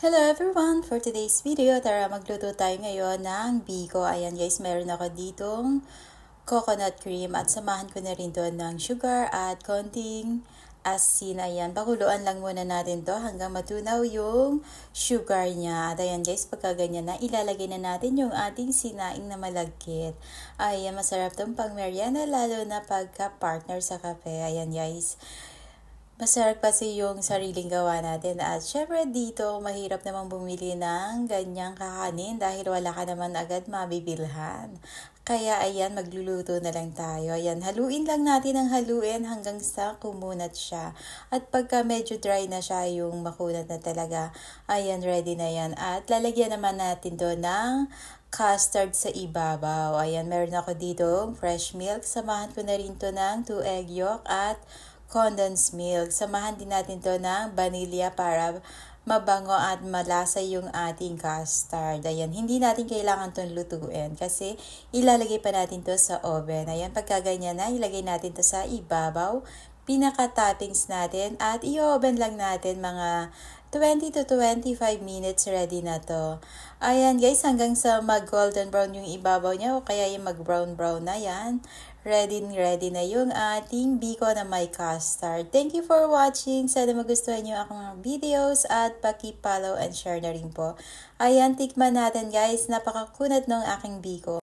Hello everyone! For today's video, tara magluto tayo ngayon ng biko. Ayan guys, meron ako ditong coconut cream at samahan ko na rin doon ng sugar at konting asin. Ayan, pakuluan lang muna natin to hanggang matunaw yung sugar niya. At ayan guys, pagka ganyan na, ilalagay na natin yung ating sinaing na malagkit. Ayan, masarap tong pang merienda lalo na pagka partner sa kape. Ayan guys. Masarap kasi yung sariling gawa natin at syempre dito mahirap namang bumili ng ganyang kakanin dahil wala ka naman agad mabibilhan. Kaya ayan, magluluto na lang tayo. Ayan, haluin lang natin ang haluin hanggang sa kumunat siya. At pagka medyo dry na siya, yung makunat na talaga, ayan, ready na yan. At lalagyan naman natin doon ng custard sa ibabaw. Ayan, meron ako dito fresh milk. Samahan ko na rin to ng 2 egg yolk at condensed milk. Samahan din natin to ng vanilla para mabango at malasa yung ating custard. Ayan, hindi natin kailangan itong lutuin kasi ilalagay pa natin to sa oven. Ayan, pagka ganyan na, ilagay natin to sa ibabaw, pinaka-toppings natin at i-oven lang natin mga 20 to 25 minutes, ready na to. Ayan guys, hanggang sa mag-golden brown yung ibabaw niya o kaya yung mag-brown na yan. Ready na yung ating biko na may custard. Thank you for watching. Sana magustuhan nyo akong mga videos at paki-follow and share na rin po. Ayan, tikman natin guys. Napakakunat ng aking biko.